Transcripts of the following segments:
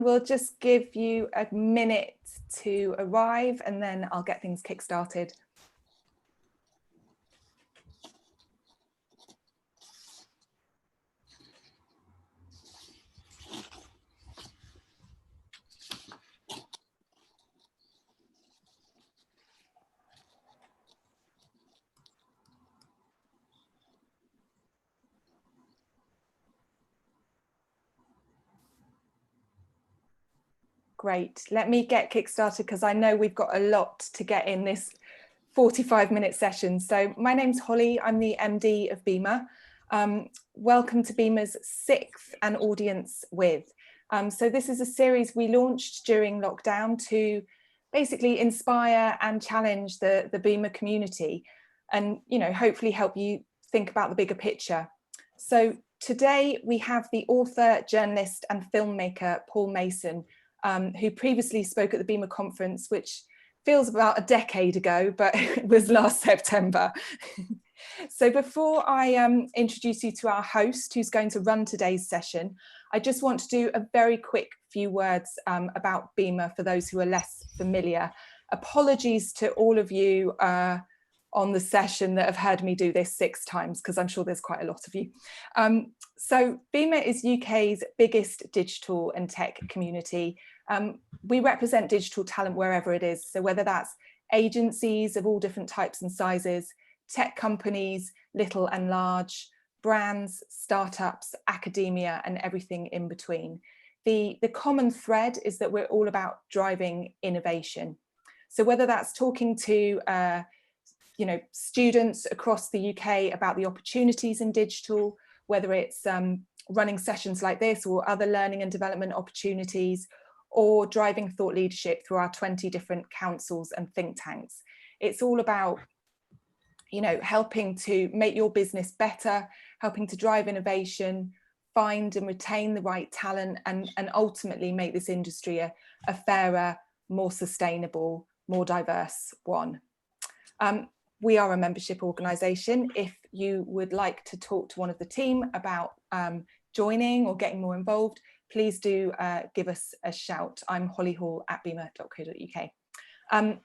We'll just give you a minute to arrive and then I'll get things kick-started. Great. Let me get kick-started because I know we've got a lot to get in this 45-minute session. So my name's Holly. I'm the MD of BEMA. Welcome to BEMA's sixth and audience with. So this is a series we launched during lockdown to basically inspire and challenge the BEMA community and, you know, hopefully help you think about the bigger picture. So today we have the author, journalist and filmmaker Paul Mason, who previously spoke at the BEMA conference, which feels about a decade ago, but it was last September. So before I introduce you to our host, who's going to run today's session, I just want to do a very quick few words about BEMA for those who are less familiar. Apologies to all of you on the session that have heard me do this 6 times, because I'm sure there's quite a lot of you. So BEMA is UK's biggest digital and tech community. We represent digital talent wherever it is. So whether that's agencies of all different types and sizes, tech companies, little and large, brands, startups, academia, and everything in between. The common thread is that we're all about driving innovation. So whether that's talking to students across the UK about the opportunities in digital, whether it's running sessions like this or other learning and development opportunities, or driving thought leadership through our 20 different councils and think tanks. It's all about, you know, helping to make your business better, helping to drive innovation, find and retain the right talent, and ultimately make this industry a fairer, more sustainable, more diverse one. We are a membership organisation. If you would like to talk to one of the team about joining or getting more involved, please do give us a shout. I'm hollyhall@bema.co.uk.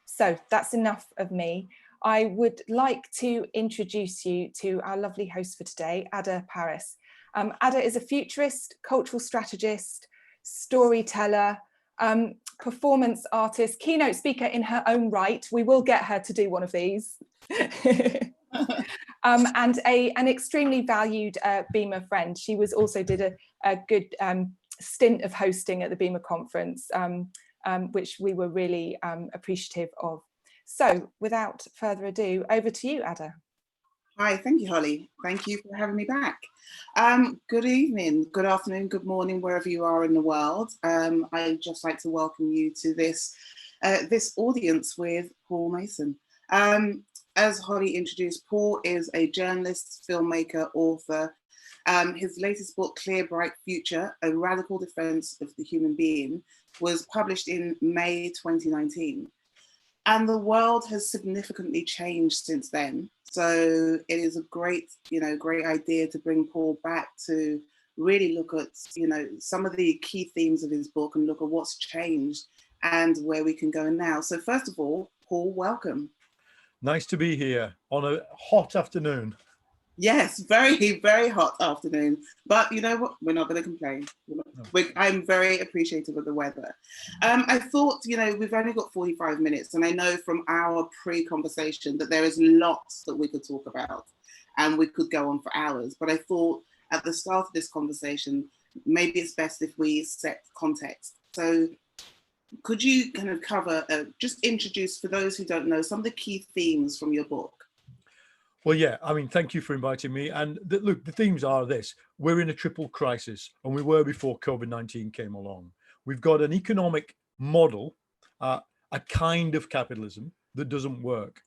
So that's enough of me. I would like to introduce you to our lovely host for today, Ada Paris. Ada is a futurist, cultural strategist, storyteller, performance artist, keynote speaker in her own right. We will get her to do one of these. And an extremely valued BEMA friend. She also did a good stint of hosting at the BEMA conference, which we were really appreciative of. So without further ado, over to you, Ada. Hi, thank you, Holly. Thank you for having me back. Good evening, good afternoon, good morning, wherever you are in the world. I'd just like to welcome you to this audience with Paul Mason. As Holly introduced, Paul is a journalist, filmmaker, author. His latest book, Clear Bright Future, A Radical Defense of the Human Being, was published in May 2019. And the world has significantly changed since then. So it is a great idea to bring Paul back to really look at, some of the key themes of his book and look at what's changed and where we can go now. So first of all, Paul, welcome. Nice to be here on a hot afternoon. Yes, very, very hot afternoon. But you know what? We're not going to complain. I'm very appreciative of the weather. I thought, we've only got 45 minutes, and I know from our pre-conversation that there is lots that we could talk about, and we could go on for hours. But I thought at the start of this conversation, maybe it's best if we set context. So could you kind of cover, just introduce, for those who don't know, some of the key themes from your book? Well, yeah, I mean, thank you for inviting me. And look, the themes are this. We're in a triple crisis, and we were before COVID-19 came along. We've got an economic model, a kind of capitalism that doesn't work.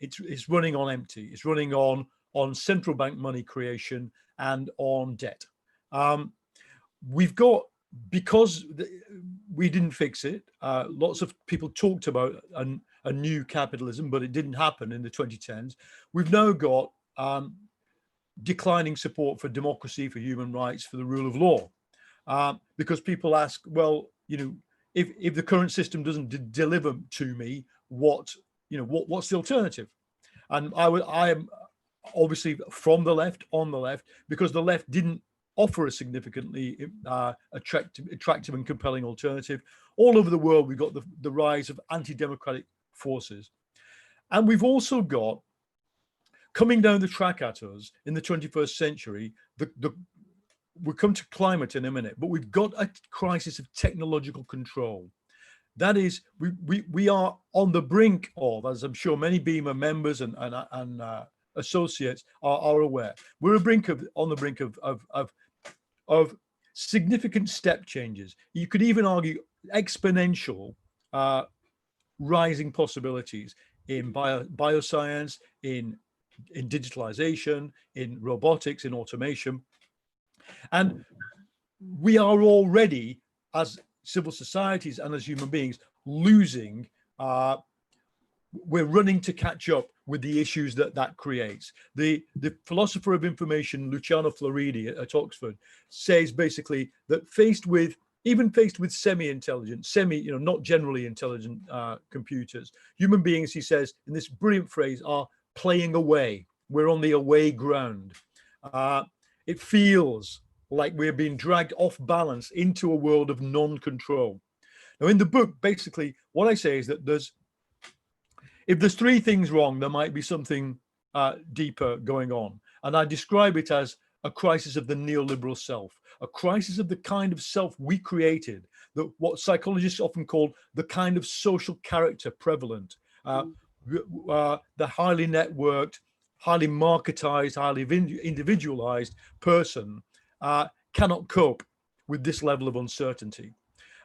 It's running on empty. It's running on central bank money creation and on debt. We've got, because we didn't fix it, lots of people talked about a new capitalism, but it didn't happen in the 2010s. We've now got declining support for democracy, for human rights, for the rule of law, because people ask, well, if the current system doesn't deliver to me, what's the alternative? And I am obviously from the left, on the left, because the left didn't offer a significantly attractive and compelling alternative. All over the world, we've got the rise of anti-democratic forces. And we've also got, coming down the track at us in the 21st century, we'll come to climate in a minute, but we've got a crisis of technological control. That is, we are on the brink of, as I'm sure many BEMA members and associates are aware, we're on the brink of significant step changes. You could even argue exponential rising possibilities in bioscience, in digitalization, in robotics, in automation. And we are already, as civil societies and as human beings, losing. We're running to catch up with the issues that creates. The philosopher of information, Luciano Floridi at Oxford, says basically that even faced with semi-intelligent, not generally intelligent computers, human beings, he says, in this brilliant phrase, are playing away. We're on the away ground. It feels like we're being dragged off balance into a world of non-control. Now, in the book, basically, what I say is that if there's three things wrong, there might be something deeper going on. And I describe it as a crisis of the neoliberal self, a crisis of the kind of self we created, that what psychologists often call the kind of social character prevalent, the highly networked, highly marketized, highly individualized person cannot cope with this level of uncertainty.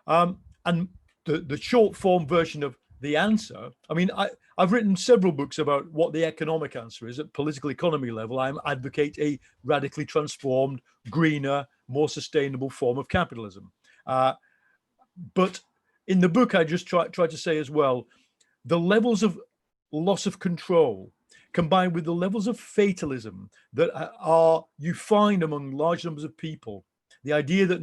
And the short form version of the answer, I mean, I've written several books about what the economic answer is at political economy level. I advocate a radically transformed, greener, more sustainable form of capitalism. But in the book, I just try to say as well, the levels of loss of control combined with the levels of fatalism that you find among large numbers of people, the idea that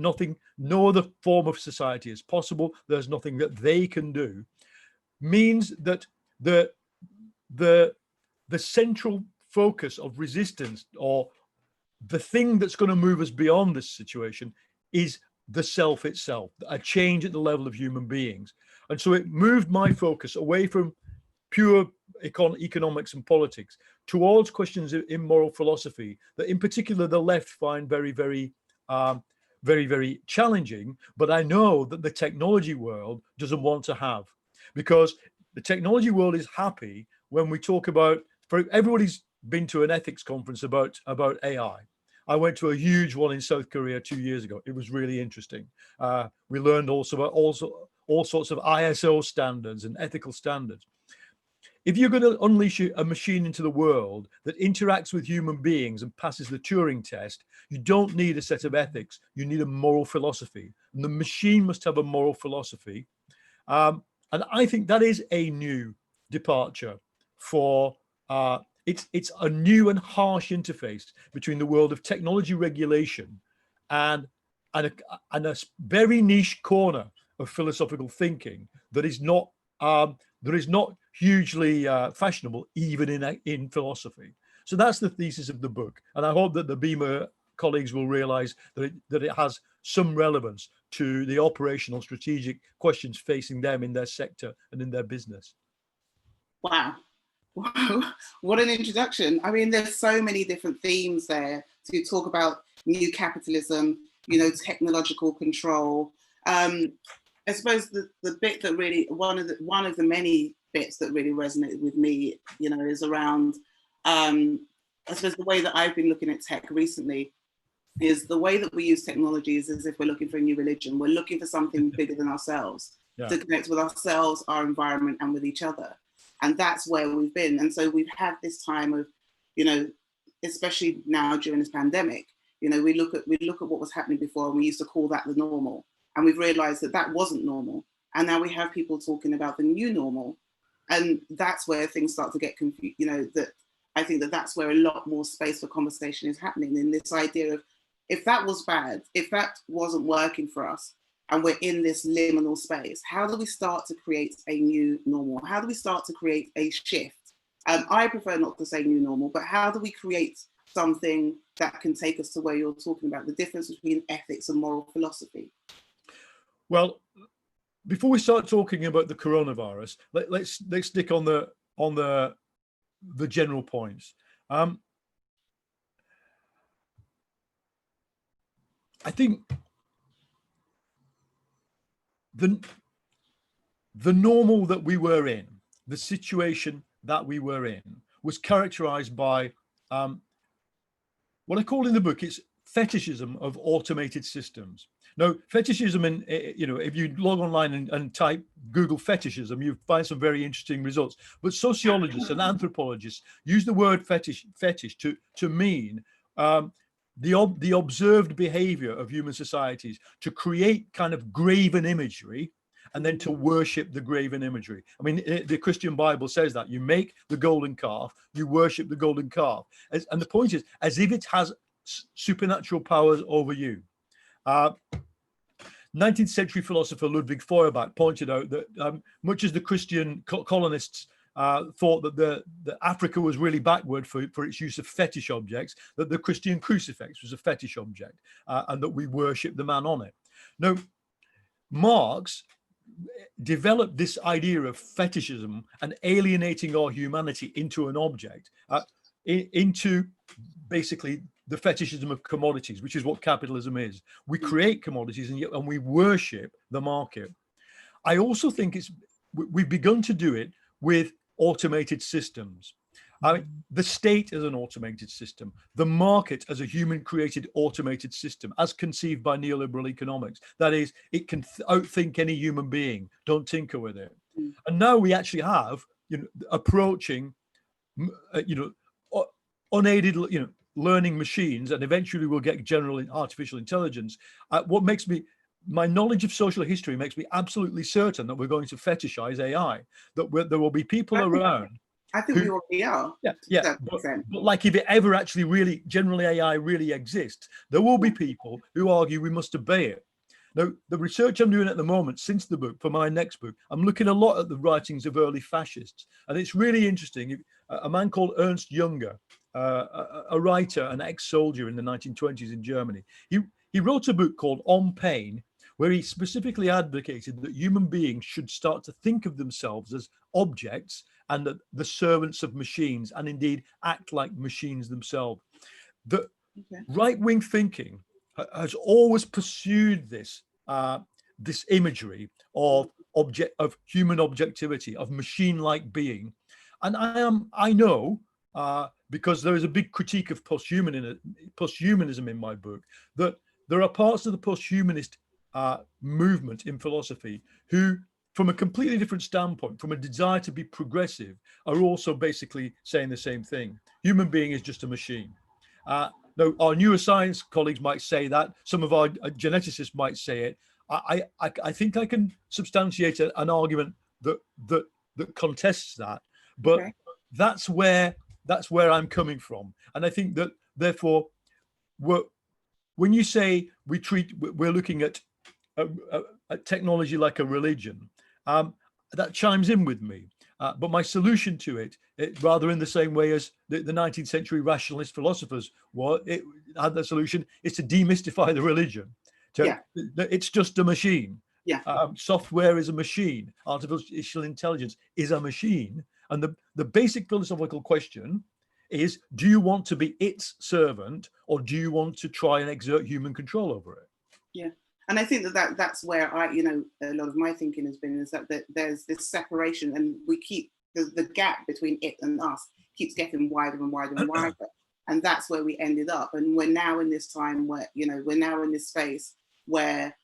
no other form of society is possible, there's nothing that they can do, means that the central focus of resistance, or the thing that's going to move us beyond this situation, is the self itself, a change at the level of human beings. And so it moved my focus away from pure economics and politics towards questions in moral philosophy that in particular the left find very, very, very challenging, but I know that the technology world doesn't want to have, because the technology world is happy when we talk about, everybody's been to an ethics conference about AI. I went to a huge one in South Korea 2 years ago. It was really interesting. We learned also about all sorts of ISO standards and ethical standards. If you're going to unleash a machine into the world that interacts with human beings and passes the Turing test, you don't need a set of ethics. You need a moral philosophy. And the machine must have a moral philosophy. And I think that is a new departure for, it's a new and harsh interface between the world of technology regulation and a very niche corner of philosophical thinking that is not hugely fashionable, even in philosophy. So that's the thesis of the book. And I hope that the BEMA colleagues will realize that it has some relevance to the operational strategic questions facing them in their sector and in their business. Wow. What an introduction. I mean, there's so many different themes there to talk about: new capitalism, technological control. I suppose the bit that really, one of the many bits that really resonated with me, is around, I suppose the way that I've been looking at tech recently is the way that we use technology is as if we're looking for a new religion. We're looking for something bigger than ourselves, to connect with ourselves, our environment, and with each other. And that's where we've been. And so we've had this time of, especially now during this pandemic, we look at what was happening before, and we used to call that the normal. And we've realized that wasn't normal. And now we have people talking about the new normal. And that's where things start to get confused, that I think that's where a lot more space for conversation is happening, in this idea of, if that was bad, if that wasn't working for us, and we're in this liminal space. How do we start to create a new normal? How do we start to create a shift? I prefer not to say new normal, but how do we create something that can take us to where you're talking about, the difference between ethics and moral philosophy? Well, before we start talking about the coronavirus, let's stick on the general points. I think the normal that we were in, the situation that we were in, was characterized by what I call in the book, it's fetishism of automated systems. Now, fetishism, and if you log online and type Google fetishism, you find some very interesting results. But sociologists and anthropologists use the word fetish to mean the observed behavior of human societies to create kind of graven imagery and then to worship the graven imagery. I mean, the Christian Bible says that you make the golden calf, you worship the golden calf. And the point is, as if it has supernatural powers over you. 19th century philosopher Ludwig Feuerbach pointed out that much as the Christian colonists thought that Africa was really backward for its use of fetish objects, that the Christian crucifix was a fetish object, and that we worship the man on it. Now, Marx developed this idea of fetishism and alienating our humanity into an object, into basically the fetishism of commodities, which is what capitalism is. We create commodities and we worship the market. I also think we've begun to do it with automated systems. I mean, the state is an automated system. The market as a human-created automated system, as conceived by neoliberal economics. That is, it can outthink any human being. Don't tinker with it. And now we actually have, approaching, unaided, learning machines, and eventually we'll get general artificial intelligence. What makes me, my knowledge of social history makes me absolutely certain that we're going to fetishize AI. That there will be people around. I think we already are. Yeah. But like, if it ever actually really, generally AI really exists, there will be people who argue we must obey it. Now, the research I'm doing at the moment, since the book, for my next book, I'm looking a lot at the writings of early fascists. And it's really interesting. A man called Ernst Junger, a writer, an ex-soldier in the 1920s in Germany, he wrote a book called On Pain, where he specifically advocated that human beings should start to think of themselves as objects and that the servants of machines, and indeed act like machines themselves. The right-wing thinking has always pursued this imagery of human objectivity, of machine-like being. And I know, because there is a big critique of posthumanism in my book, that there are parts of the posthumanist movement in philosophy who, from a completely different standpoint, from a desire to be progressive, are also basically saying the same thing. Human being is just a machine. Now, our neuroscience colleagues might say that, some of our geneticists might say it. I think I can substantiate an argument that contests that, but that's where I'm coming from. And I think that, therefore, when you say we're looking at technology like a religion, that chimes in with me. But my solution to it, rather in the same way as the 19th century rationalist philosophers had the solution, is to demystify the religion. It's just a machine. Software is a machine. Artificial intelligence is a machine. And the basic philosophical question is, do you want to be its servant, or do you want to try and exert human control over it? Yeah. And I think that's where a lot of my thinking has been, is that there's this separation, and we keep the gap between it and us keeps getting wider and wider and wider. And that's where we ended up. And we're now in this time where, we're now in this space where,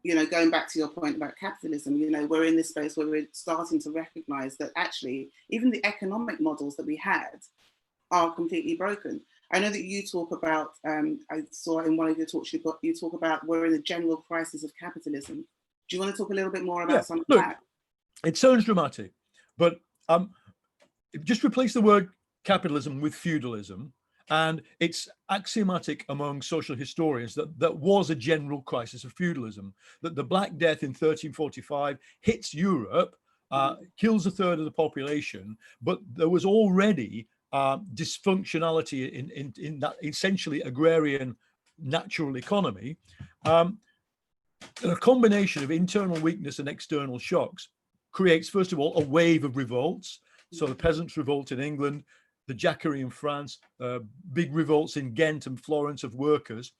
going back to your point about capitalism, we're in this space where we're starting to recognize that actually even the economic models that we had are completely broken. I know that you talk about, I saw in one of your talks, you talk about we're in a general crisis of capitalism. Do you want to talk a little bit more about some of that? It sounds dramatic, but just replace the word capitalism with feudalism, And it's axiomatic among social historians that that was a general crisis of feudalism, that the Black Death in 1345 hits Europe, kills a third of the population, but there was already dysfunctionality in that essentially agrarian natural economy. A combination of internal weakness and external shocks creates, first of all, a wave of revolts. So the peasants' revolt in England, the Jacquerie in France, big revolts in Ghent and Florence of workers.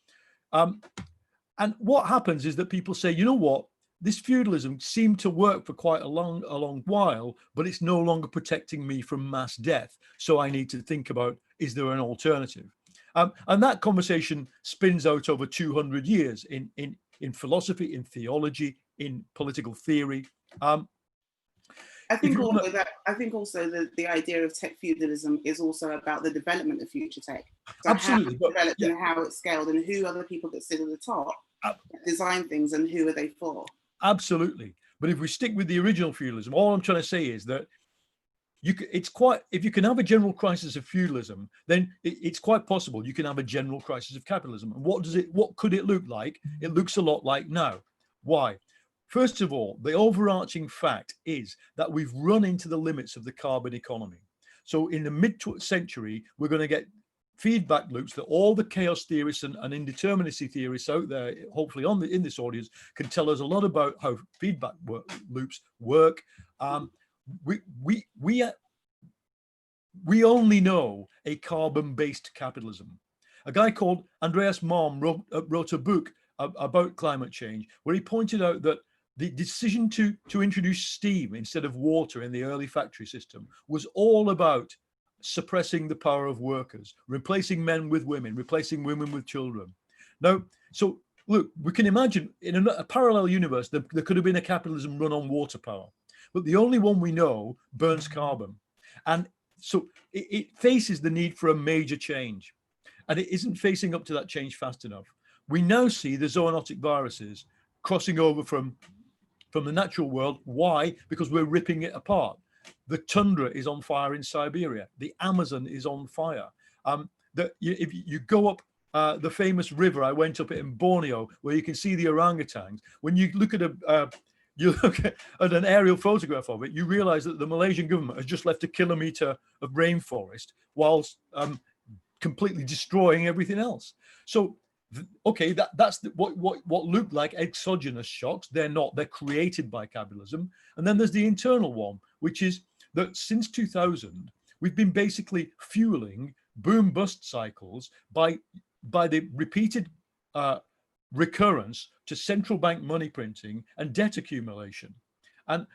And what happens is that people say, you know what, this feudalism seemed to work for quite a long while, but it's no longer protecting me from mass death. So I need to think about, is there an alternative? And that conversation spins out over 200 years in philosophy, in theology, in political theory. I think also that the idea of tech feudalism is also about the development of future tech. So absolutely, how it's developed and how it's scaled, and who are the people that sit at the top, design things, and who are they for? Absolutely. But if we stick with the original feudalism, all I'm trying to say is that if you can have a general crisis of feudalism, then it's quite possible you can have a general crisis of capitalism. And what could it look like? It looks a lot like now. Why? First of all, the overarching fact is that we've run into the limits of the carbon economy. So in the mid-century, we're going to get feedback loops that all the chaos theorists and indeterminacy theorists out there, hopefully in this audience, can tell us a lot about how feedback loops work. We only know a carbon-based capitalism. A guy called Andreas Malm wrote a book about climate change, where he pointed out that the decision to introduce steam instead of water in the early factory system was all about suppressing the power of workers, replacing men with women, replacing women with children. Now, so look, we can imagine in a parallel universe, there could have been a capitalism run on water power, but the only one we know burns carbon. And so it faces the need for a major change, and it isn't facing up to that change fast enough. We now see the zoonotic viruses crossing over from the natural world. Why? Because we're ripping it apart. The tundra is on fire in Siberia. The Amazon is on fire. If you go up the famous river, I went up it in Borneo, where you can see the orangutans. When you look at an aerial photograph of it, you realize that the Malaysian government has just left a kilometer of rainforest whilst completely destroying everything else. So, okay, that's what look like exogenous shocks. They're not, they're created by capitalism. And then there's the internal one, which is that since 2000, we've been basically fueling boom bust cycles by the repeated recurrence to central bank money printing and debt accumulation. And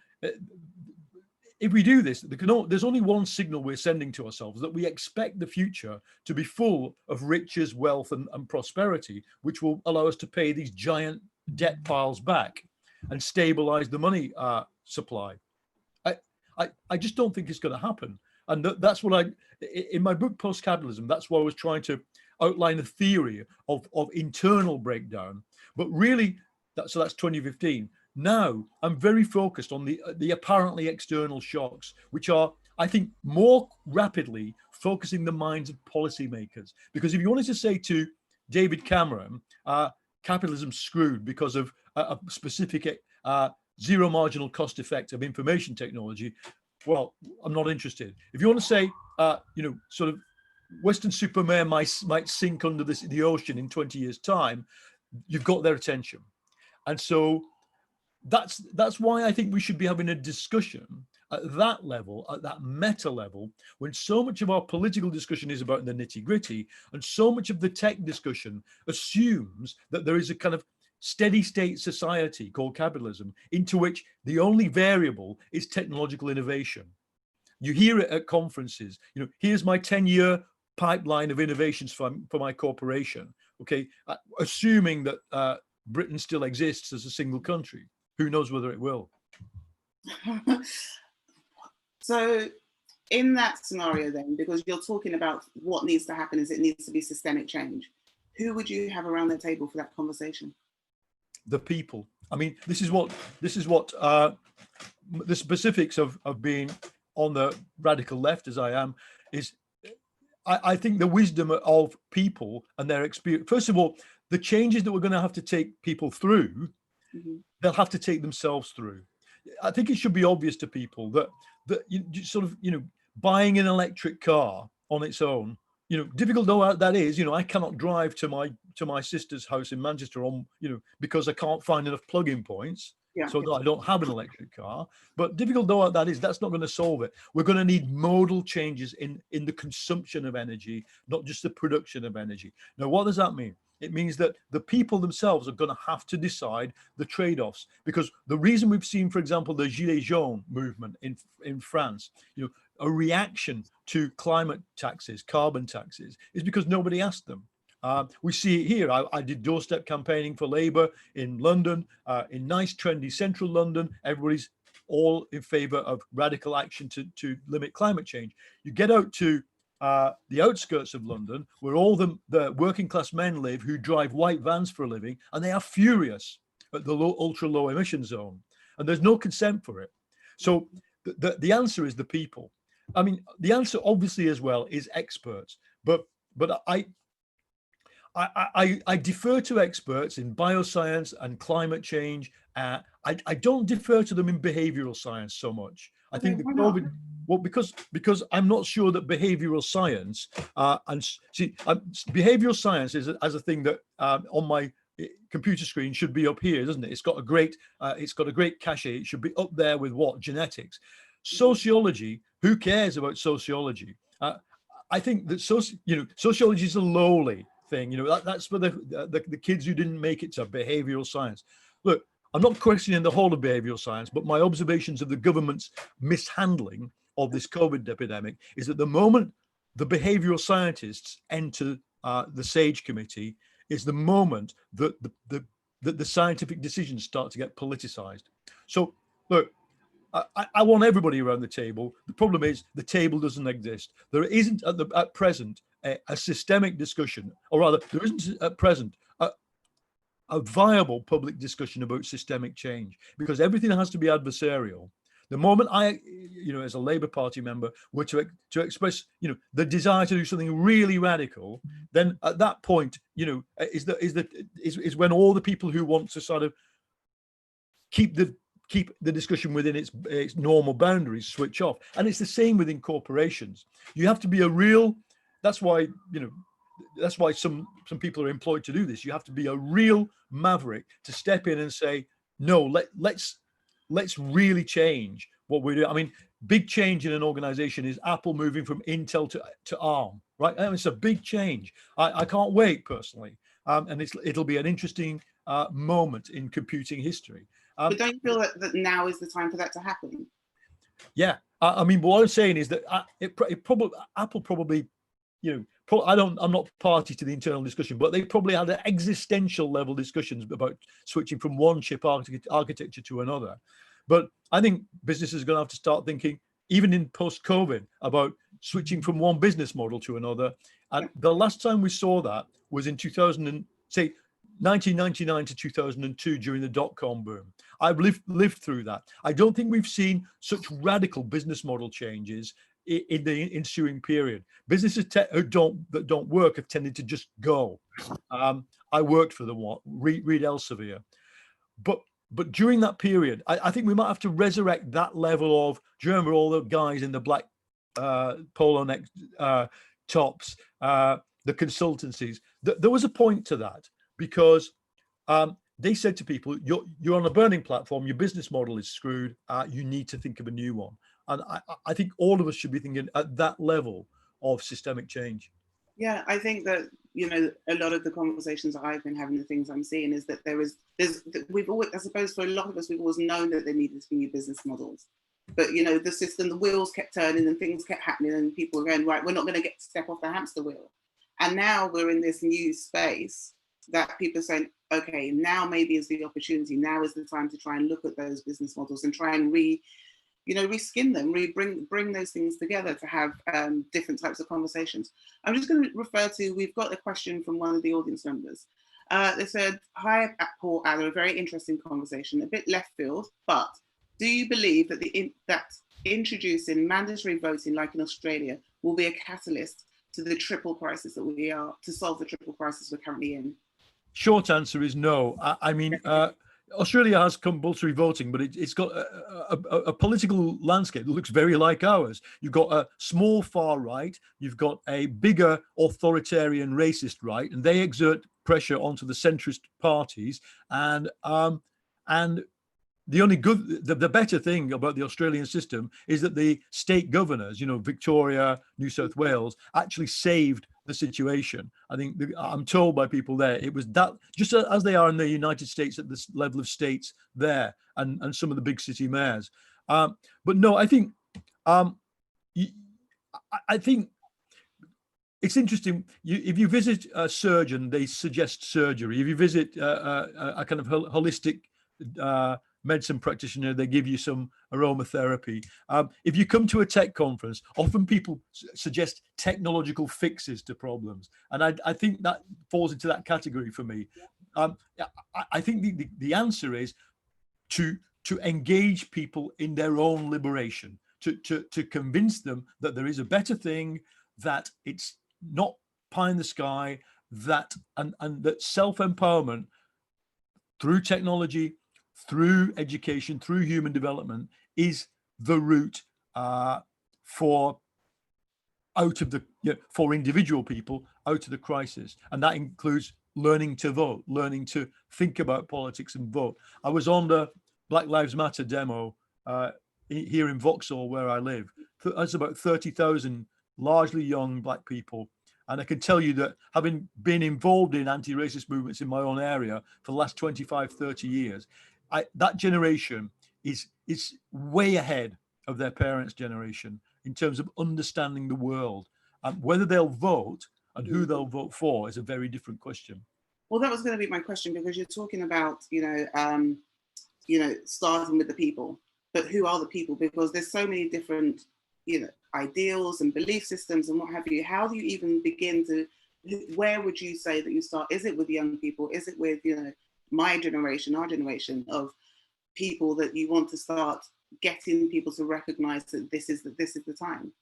if we do this, there's only one signal we're sending to ourselves, that we expect the future to be full of riches, wealth, and prosperity, which will allow us to pay these giant debt piles back and stabilize the money supply. I just don't think it's going to happen. And that's what in my book, Post-Capitalism, that's why I was trying to outline a theory of internal breakdown. But really, so that's 2015. Now I'm very focused on the apparently external shocks, which are, I think, more rapidly focusing the minds of policymakers. Because if you wanted to say to David Cameron, capitalism's screwed because of a specific zero marginal cost effect of information technology, well, I'm not interested. If you want to say, sort of Western supermare might sink under the ocean in 20 years' time, you've got their attention. And so that's why I think we should be having a discussion at that level, at that meta level, when so much of our political discussion is about the nitty-gritty, and so much of the tech discussion assumes that there is a kind of steady state society called capitalism, into which the only variable is technological innovation. You hear it at conferences, here's my 10-year pipeline of innovations for my corporation, okay, assuming that Britain still exists as a single country. Who knows whether it will? So in that scenario then, because you're talking about what needs to happen is it needs to be systemic change, who would you have around the table for that conversation? The people. I mean, this is what the specifics of being on the radical left, as I am, is I think the wisdom of people and their experience, first of all, the changes that we're going to have to take people through, they'll have to take themselves through. I think it should be obvious to people that you sort of, buying an electric car on its own, difficult though that is, I cannot drive to my sister's house in Manchester because I can't find enough plug-in points. Yeah. So that I don't have an electric car. But difficult though that is, that's not going to solve it. We're going to need modal changes in the consumption of energy, not just the production of energy. Now, what does that mean? It means that the people themselves are going to have to decide the trade-offs, because the reason we've seen, for example, the Gilets jaunes movement in France, a reaction to climate taxes, carbon taxes, is because nobody asked them. We see it here. I did doorstep campaigning for Labour in London, in nice, trendy central London. Everybody's all in favour of radical action to limit climate change. You get out to the outskirts of London, where all the working class men live who drive white vans for a living, and they are furious at the ultra low emission zone, and there's no consent for it. So the answer is the people. I mean, the answer obviously as well is experts, but I defer to experts in bioscience and climate change. I don't defer to them in behavioral science so much. I think the COVID, well, because I'm not sure that behavioral science behavioral science is as a thing that on my computer screen should be up here, doesn't it? It's got a great cachet. It should be up there with what? Genetics. Sociology, who cares about sociology? I think that sociology is a lowly thing. That's for the kids who didn't make it to behavioral science. Look, I'm not questioning the whole of behavioral science, but my observations of the government's mishandling of this COVID epidemic is that the moment the behavioral scientists enter the SAGE committee is the moment that the scientific decisions start to get politicized. So look, I want everybody around the table. The problem is the table doesn't exist. There isn't at present a systemic discussion, or rather, there isn't at present a viable public discussion about systemic change, because everything has to be adversarial. The moment I, as a Labour Party member, were to express, the desire to do something really radical, then at that point, is when all the people who want to sort of keep the discussion within its normal boundaries switch off. And it's the same within corporations. You have to be a real, that's why some people are employed to do this. You have to be a real maverick to step in and say, no, let's really change what we're doing. I mean, big change in an organization is Apple moving from Intel to ARM, right? And it's a big change. I can't wait personally. And it'll be an interesting moment in computing history. But don't you feel that now is the time for that to happen? Yeah, I mean, what I'm saying is that Apple probably, I'm not party to the internal discussion, but they probably had existential level discussions about switching from one chip architecture to another. But I think businesses are going to have to start thinking, even in post-COVID, about switching from one business model to another. And the last time we saw that was in 1999 to 2002 during the dot-com boom. I've lived through that. I don't think we've seen such radical business model changes in the ensuing period. Businesses that don't work have tended to just go. I worked for them, read Elsevier. But during that period, I think we might have to resurrect that level of, do you remember all the guys in the black polo neck tops, the consultancies? There was a point to that, because they said to people, you're on a burning platform, your business model is screwed, you need to think of a new one. And I think all of us should be thinking at that level of systemic change. Yeah, I think that, a lot of the conversations I've been having, the things I'm seeing is that we've always, I suppose for a lot of us, we've always known that there needed to be new business models. But, the system, the wheels kept turning and things kept happening and people were going, right, we're not going to step off the hamster wheel. And now we're in this new space that people are saying, okay, now maybe is the opportunity. Now is the time to try and look at those business models and try and reskin them, bring those things together to have different types of conversations. I'm just going to refer to, we've got a question from one of the audience members. They said, hi, Paul, Anna, a very interesting conversation, a bit left field, but do you believe that that introducing mandatory voting like in Australia will be a catalyst to the triple crisis that we are, to solve the triple crisis we're currently in? Short answer is no. I mean, Australia has compulsory voting, but it's got a political landscape that looks very like ours. You've got a small far right, you've got a bigger authoritarian racist right, and they exert pressure onto the centrist parties. And the only good, the better thing about the Australian system is that the state governors, you know, Victoria, New South Wales, actually saved the situation. I think I'm told by people there, it was that, just as they are in the United States at this level of states there, and some of the big city mayors. But no, I think I think it's interesting. If you visit a surgeon, they suggest surgery. If you visit a kind of holistic medicine practitioner, they give you some aromatherapy. If you come to a tech conference, often people suggest technological fixes to problems, and I think that falls into that category for me. I think the answer is to engage people in their own liberation, to convince them that there is a better thing, that it's not pie in the sky, that and that self-empowerment through technology, through education, through human development is the route for out of the, you know, for individual people out of the crisis. And that includes learning to vote, learning to think about politics and vote. I was on the Black Lives Matter demo here in Vauxhall, where I live. That's about 30,000 largely young Black people. And I can tell you that, having been involved in anti-racist movements in my own area for the last 25, 30 years, that generation is way ahead of their parents' generation in terms of understanding the world. Whether they'll vote and who they'll vote for is a very different question. Well, that was going to be my question, because you're talking about, starting with the people, but who are the people? Because there's so many different, ideals and belief systems and what have you. How do you even begin to, where would you say that you start? Is it with young people? Is it with, my generation, our generation of people that you want to start getting people to recognize that this is the time?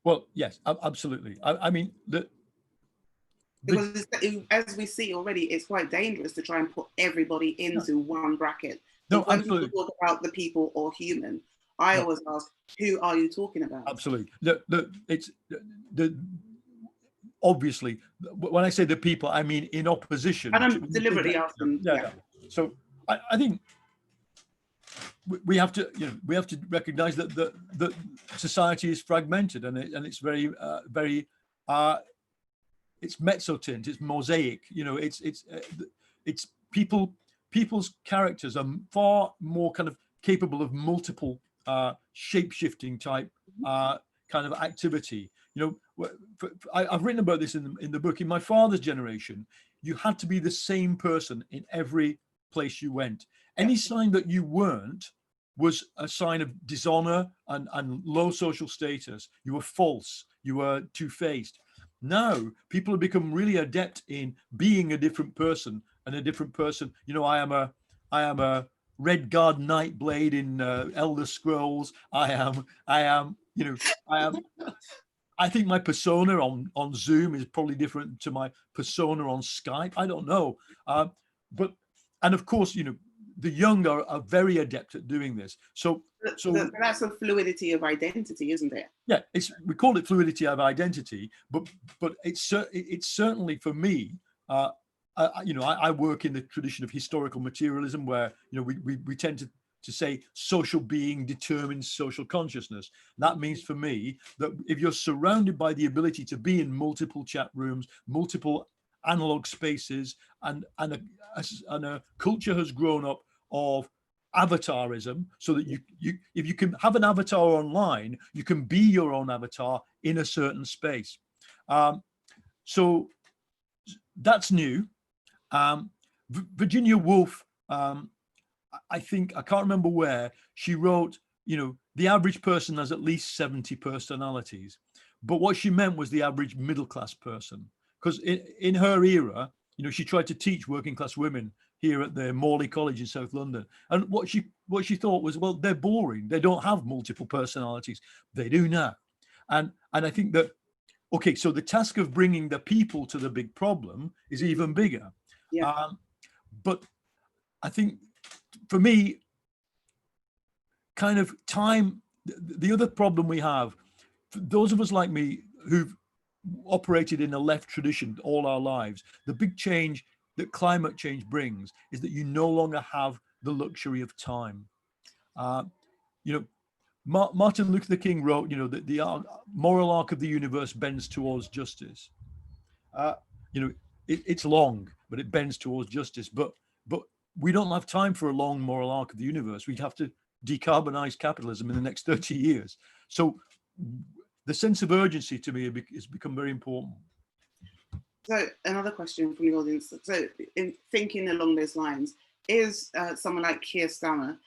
Well, yes, absolutely. I mean, because as we see already, it's quite dangerous to try and put everybody into one bracket. So when people talk about the people or human, I always ask, who are you talking about? Absolutely. It's obviously, when I say the people, I mean in opposition. And I'm deliberately asking. Yeah. So I think we have to, recognize that the society is fragmented, and it's very it's mezzotint, it's mosaic. It's people's characters are far more kind of capable of multiple shape-shifting type kind of activity. I've written about this in the book. In my father's generation, you had to be the same person in every place you went. Any sign that you weren't was a sign of dishonor and low social status. You were false, you were two-faced. Now people have become really adept in being a different person, and a different person. I am a Red Guard Nightblade in Elder Scrolls. I think my persona on Zoom is probably different to my persona on Skype. I don't know. And of course, the young are very adept at doing this. So that's a fluidity of identity, isn't it? Yeah, we call it fluidity of identity, but it's certainly, for me, I work in the tradition of historical materialism, where we tend to say social being determines social consciousness. That means for me that if you're surrounded by the ability to be in multiple chat rooms, multiple analog spaces, and a culture has grown up of avatarism, so that if you can have an avatar online, you can be your own avatar in a certain space. So that's new. Virginia Woolf, I think, I can't remember where, she wrote, the average person has at least 70 personalities. But what she meant was the average middle-class person. Because in her era, she tried to teach working class women here at the Morley College in South London. And what she thought was, well, they're boring. They don't have multiple personalities. They do now. And I think that okay, so the task of bringing the people to the big problem is even bigger. Yeah. But I think for me, kind of time, the other problem we have, for those of us like me who've operated in a left tradition all our lives, the big change that climate change brings is that you no longer have the luxury of time. You know, Martin Luther King wrote, you know, that the moral arc of the universe bends towards justice. You know, it's long, but it bends towards justice. But we don't have time for a long moral arc of the universe. We'd have to decarbonize capitalism in the next 30 years. So the sense of urgency to me has become very important. So another question from the audience. So in thinking along those lines, is someone like Keir Starmer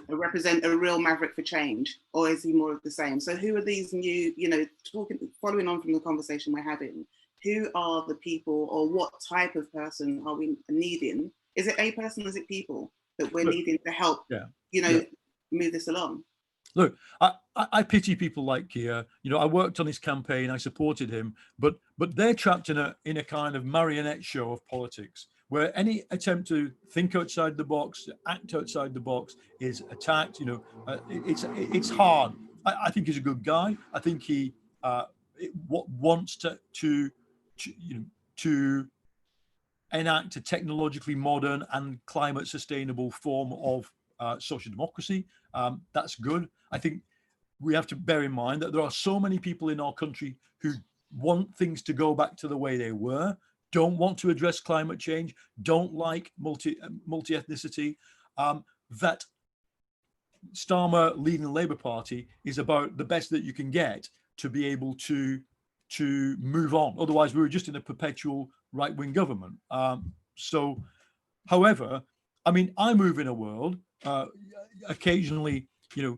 represent a real maverick for change, or is he more of the same? So who are these new, you know, following on from the conversation we're having, who are the people, or what type of person are we needing? Is it a person, is it people that we're needing to help, you know, move this along? Look, I pity people like Keir. You know, I worked on his campaign, I supported him, but they're trapped in a kind of marionette show of politics, where any attempt to think outside the box, to act outside the box, is attacked. You know, it's hard. I think he's a good guy. I think he wants to enact a technologically modern and climate sustainable form of social democracy. That's good. I think we have to bear in mind that there are so many people in our country who want things to go back to the way they were, don't want to address climate change, don't like multi-ethnicity, that Starmer leading the Labour Party is about the best that you can get to be able to move on. Otherwise, we were just in a perpetual right-wing government. So, however, I mean, I move in a world occasionally, you know,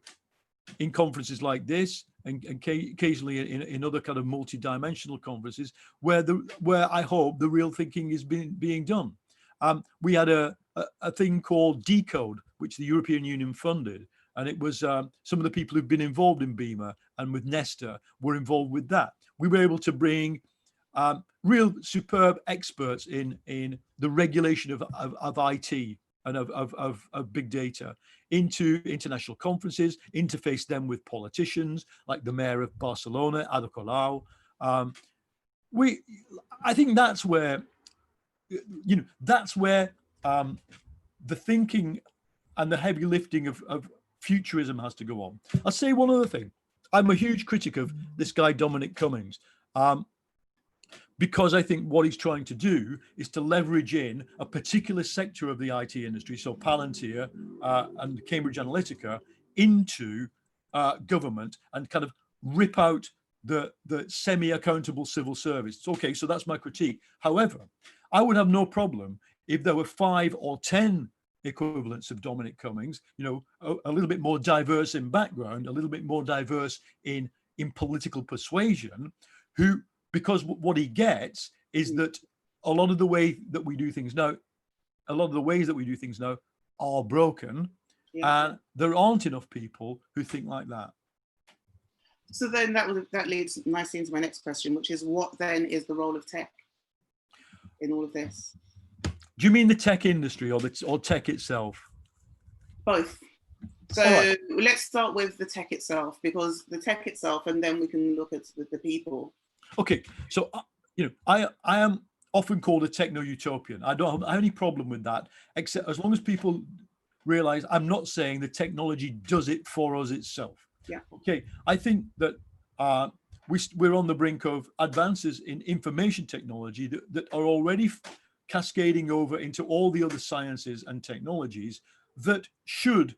in conferences like this, and occasionally in other kind of multi-dimensional conferences, where I hope the real thinking is being done. We had a thing called Decode, which the European Union funded, and it was some of the people who've been involved in BEMA and with Nesta were involved with that. We were able to bring real superb experts in the regulation of IT and of big data into international conferences, interface them with politicians like the mayor of Barcelona, Ada Colau. I think that's where, you know, that's where the thinking and the heavy lifting of futurism has to go on. I'll say one other thing. I'm a huge critic of this guy, Dominic Cummings, because I think what he's trying to do is to leverage in a particular sector of the IT industry, so Palantir and Cambridge Analytica, into government and kind of rip out the semi-accountable civil service. Okay, so that's my critique. However, I would have no problem if there were 5 or 10 equivalents of Dominic Cummings, you know, a little bit more diverse in background, a little bit more diverse in political persuasion, who, because what he gets is that a lot of the way that we do things now, are broken, and there aren't enough people who think like that. So then that leads nicely into my next question, which is, what then is the role of tech in all of this? Do you mean the tech industry or tech itself? Both. So let's start with the tech itself, because the tech itself, and then we can look at the people. Okay, so you know, I am often called a techno-utopian. I don't have any problem with that, except as long as people realize I'm not saying the technology does it for us itself. Yeah. Okay, I think that we're on the brink of advances in information technology that are already cascading over into all the other sciences and technologies that should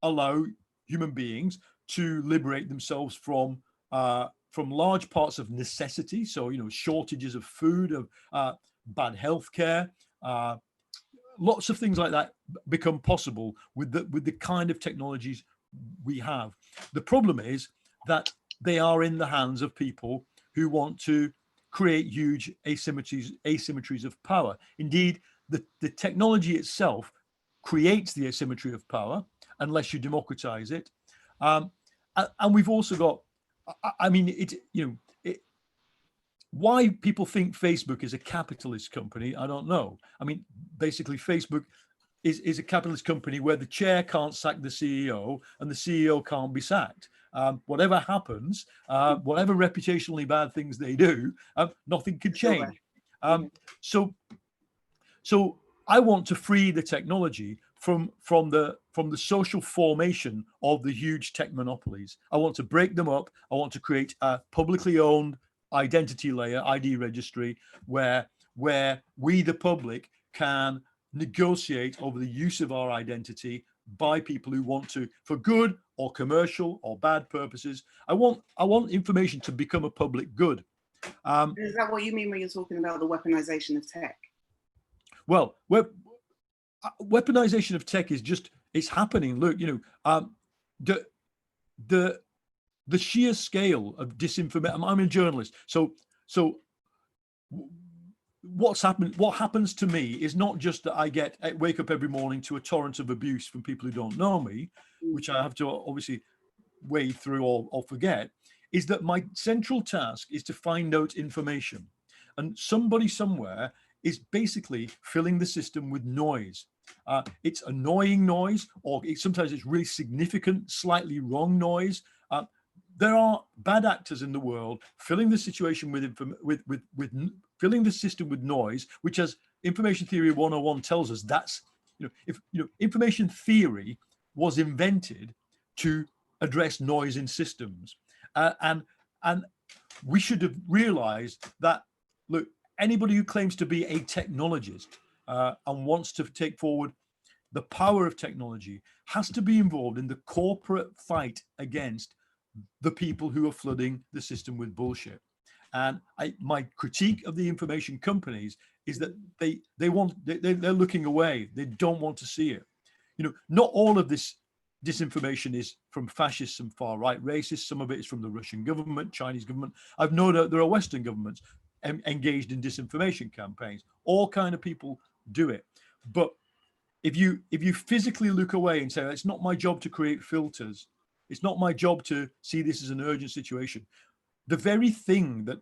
allow human beings to liberate themselves from large parts of necessity. So, you know, shortages of food, of bad healthcare, lots of things like that become possible with the kind of technologies we have. The problem is that they are in the hands of people who want to create huge asymmetries of power. Indeed, the technology itself creates the asymmetry of power unless you democratize it. And we've also got, I mean, Why people think Facebook is a capitalist company, I don't know. I mean, basically, Facebook is a capitalist company where the chair can't sack the CEO and the CEO can't be sacked. Whatever happens, whatever reputationally bad things they do, nothing can change. So I want to free the technology from the social formation of the huge tech monopolies. I want to break them up. I want to create a publicly owned identity layer, ID registry, where we, the public, can negotiate over the use of our identity by people who want to, for good or commercial or bad purposes. I want information to become a public good. Is that what you mean when you're talking about the weaponization of tech? Well, weaponization of tech is just, it's happening. Look, the sheer scale of disinformation. I'm a journalist, so what happens to me is not just that I wake up every morning to a torrent of abuse from people who don't know me, which I have to obviously wade through or forget, is that my central task is to find out information, and somebody somewhere is basically filling the system with noise. It's annoying noise, or sometimes it's really significant, slightly wrong noise. There are bad actors in the world filling the situation with filling the system with noise, which, as Information Theory 101 tells us, that's, if information theory was invented to address noise in systems, and we should have realized that, look, anybody who claims to be a technologist and wants to take forward the power of technology has to be involved in the corporate fight against the people who are flooding the system with bullshit. And my critique of the information companies is that they're looking away. They don't want to see it. Not all of this disinformation is from fascists and far right racists. Some of it is from the Russian government, Chinese government. I've known that there are Western governments engaged in disinformation campaigns. All kind of people do it. But if you physically look away and say, it's not my job to create filters, it's not my job to see this as an urgent situation, the very thing that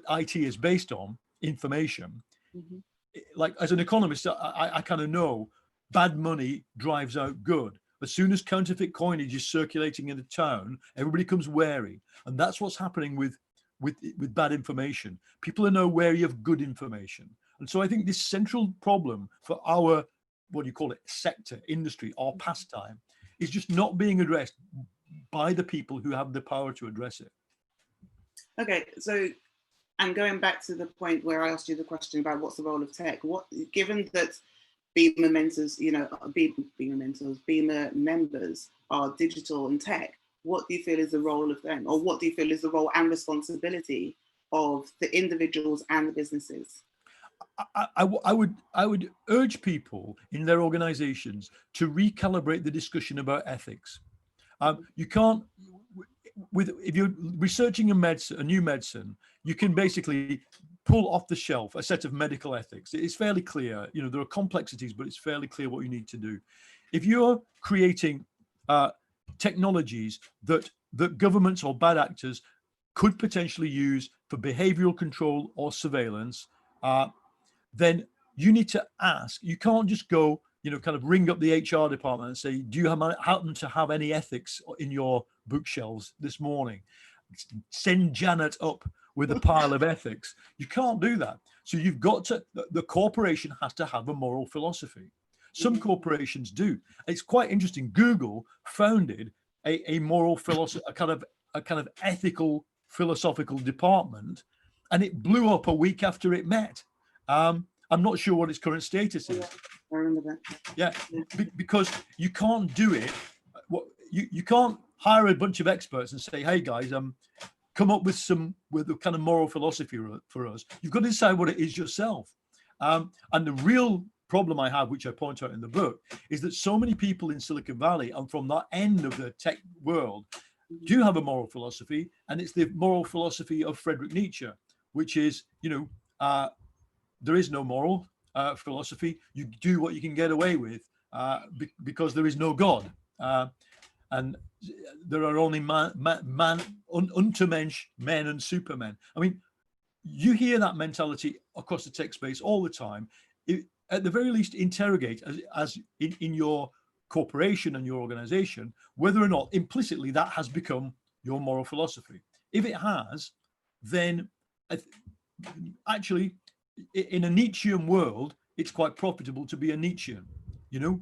IT is based on, information, like, as an economist, I kind of know bad money drives out good. As soon as counterfeit coinage is circulating in a town, everybody becomes wary, and that's what's happening with bad information. People are now wary of good information. And so I think this central problem for our, what do you call it, sector, industry, or pastime, is just not being addressed by the people who have the power to address it. Okay, so, and going back to the point where I asked you the question about what's the role of tech, given that Beamer mentors, Beamer members are digital and tech, what do you feel is the role of them, or what do you feel is the role and responsibility of the individuals and the businesses? I would urge people in their organizations to recalibrate the discussion about ethics. You can't, if you're researching a new medicine, you can basically pull off the shelf a set of medical ethics. It's fairly clear, there are complexities, but it's fairly clear what you need to do. If you're creating technologies that governments or bad actors could potentially use for behavioral control or surveillance, then you need to ask. You can't just go, kind of ring up the HR department and say, do you happen to have any ethics in your bookshelves this morning? Send Janet up with a pile of ethics. You can't do that. So you've got to, the corporation has to have a moral philosophy. Some corporations do. It's quite interesting. Google founded a moral philosophy, a kind of ethical philosophical department, and it blew up a week after it met. I'm not sure what its current status is. I remember that. Yeah, because you can't do it. You can't hire a bunch of experts and say, hey guys, come up with a kind of moral philosophy for us. You've got to decide what it is yourself. And the real problem I have, which I point out in the book, is that so many people in Silicon Valley and from that end of the tech world do have a moral philosophy, and it's the moral philosophy of Friedrich Nietzsche, which is, there is no moral philosophy. You do what you can get away with because there is no God. And there are only Untermensch men and supermen. I mean, you hear that mentality across the tech space all the time. At the very least, interrogate as in your corporation and your organization, whether or not implicitly that has become your moral philosophy. If it has, then actually, in a Nietzschean world, it's quite profitable to be a Nietzschean. You know,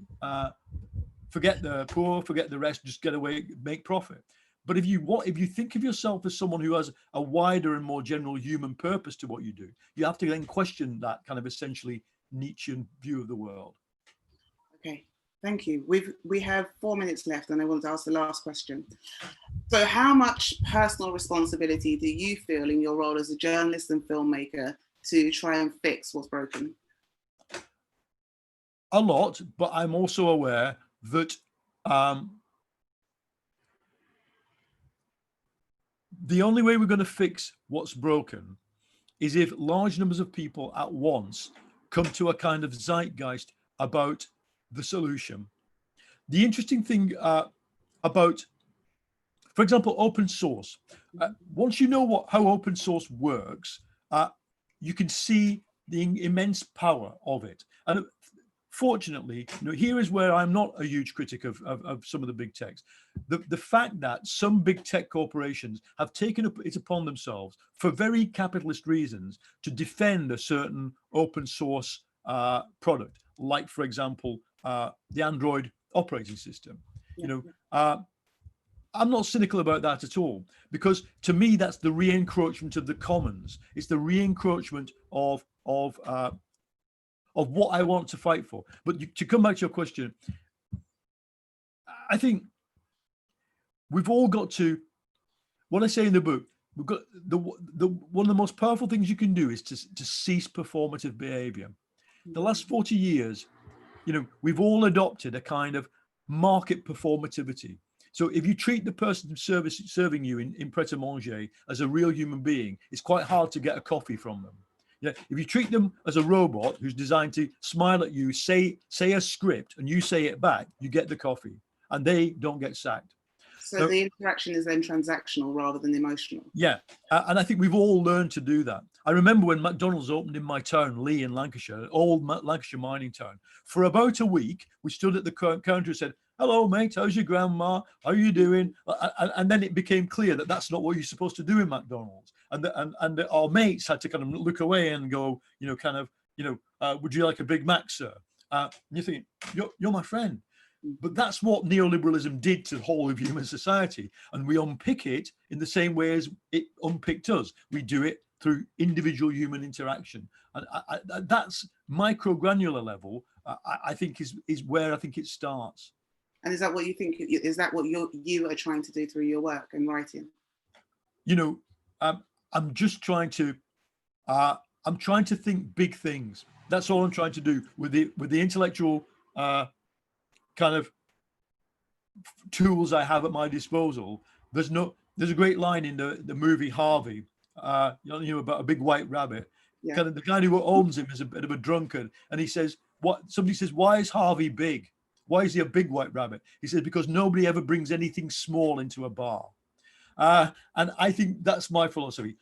forget the poor, forget the rest, just get away, make profit. But if you think of yourself as someone who has a wider and more general human purpose to what you do, you have to then question that kind of essentially Nietzschean view of the world. Okay, thank you. We have 4 minutes left, and I want to ask the last question. So how much personal responsibility do you feel in your role as a journalist and filmmaker to try and fix what's broken? A lot, but I'm also aware that the only way we're going to fix what's broken is if large numbers of people at once come to a kind of zeitgeist about the solution. The interesting thing about, for example, open source, once you know how open source works, you can see the immense power of it. And fortunately, here is where I'm not a huge critic of some of the big techs. The fact that some big tech corporations have taken it upon themselves for very capitalist reasons to defend a certain open source product, like, for example, the Android operating system. I'm not cynical about that at all, because to me, that's the re-encroachment of the commons. It's the re-encroachment of what I want to fight for. But to come back to your question, I think we've all got to, what I say in the book, we've got one of the most powerful things you can do is to cease performative behavior. The last 40 years, we've all adopted a kind of market performativity. So if you treat the person serving you in Pret-a-Manger as a real human being, it's quite hard to get a coffee from them. Yeah, if you treat them as a robot who's designed to smile at you, say a script, and you say it back, you get the coffee, and they don't get sacked. So the interaction is then transactional rather than emotional. Yeah, and I think we've all learned to do that. I remember when McDonald's opened in my town, Lee in Lancashire, old Lancashire mining town. For about a week, we stood at the counter and said, "Hello, mate, how's your grandma? How are you doing?" And then it became clear that that's not what you're supposed to do in McDonald's. And our mates had to kind of look away and go, would you like a Big Mac, sir? And you think, you're my friend. But that's what neoliberalism did to the whole of human society. And we unpick it in the same way as it unpicked us. We do it through individual human interaction. And that's microgranular level, I think is where I think it starts. And is that what you think, is that what you are trying to do through your work and writing? I'm just trying to, I'm trying to think big things. That's all I'm trying to do with the intellectual kind of tools I have at my disposal. There's a great line in the movie Harvey, about a big white rabbit. Yeah. Kind of the guy who owns him is a bit of a drunkard, and he says, somebody says, why is Harvey big? Why is he a big white rabbit? He says, because nobody ever brings anything small into a bar. And I think that's my philosophy.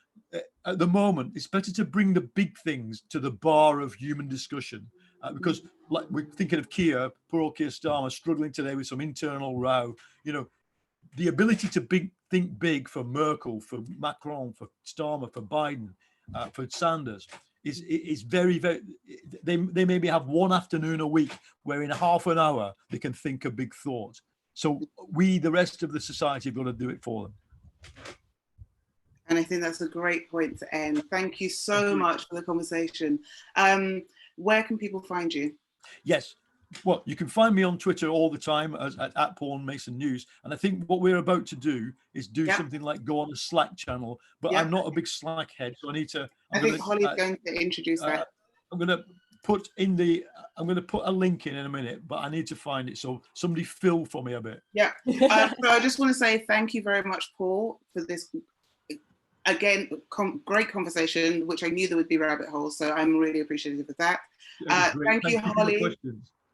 At the moment, it's better to bring the big things to the bar of human discussion, because like we're thinking of Keir, poor old Keir Starmer, struggling today with some internal row. The ability to think big for Merkel, for Macron, for Starmer, for Biden, for Sanders is very, very. They maybe have one afternoon a week where in half an hour they can think a big thought. So we, the rest of the society, have got to do it for them. And I think that's a great point to end. Thank you so much for the conversation. Where can people find you? Yes. Well, you can find me on Twitter all the time at Paul Mason News. And I think what we're about to do is do something like go on a Slack channel, but I'm not a big Slack head, so I need to. I think Holly's going to introduce that. I'm going to put a link in a minute, but I need to find it. So somebody fill for me a bit. Yeah. So I just want to say thank you very much, Paul, for this. Again, great conversation, which I knew there would be rabbit holes, so I'm really appreciative of that. Thank you, Holly.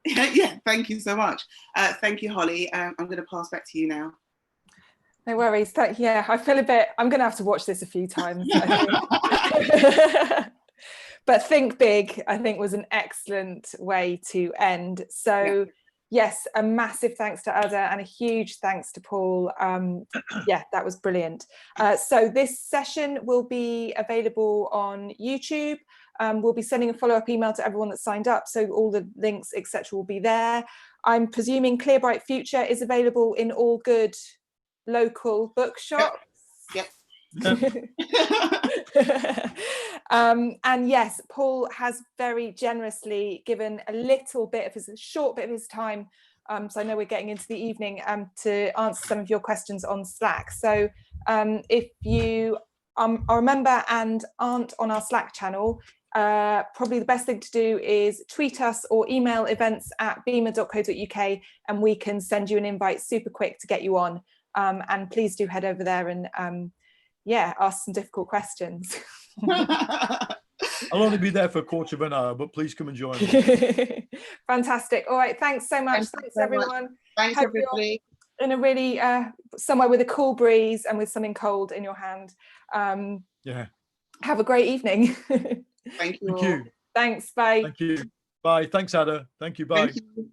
Yeah, thank you so much. Thank you, Holly. I'm going to pass back to you now. No worries. Yeah, I feel a bit, I'm going to have to watch this a few times, I think. But think big, I think, was an excellent way to end. So yes, a massive thanks to Ada and a huge thanks to Paul. Yeah, that was brilliant. So this session will be available on YouTube. We'll be sending a follow-up email to everyone that signed up, so all the links, etc., will be there. I'm presuming Clear Bright Future is available in all good local bookshops. Yep. And yes, Paul has very generously given a short bit of his time, so I know we're getting into the evening, to answer some of your questions on Slack. So if you are a member and aren't on our Slack channel, probably the best thing to do is tweet us or email events@beamer.co.uk, and we can send you an invite super quick to get you on. And please do head over there and ask some difficult questions. I'll only be there for a quarter of an hour, but please come and join me. Fantastic. All right, thanks so much. Thanks everyone. Thanks everybody. In a really somewhere with a cool breeze and with something cold in your hand. Yeah. Have a great evening. Thank you. Thank you. Thanks. Bye. Thank you. Bye. Thanks, Ada. Thank you. Bye. Thank you.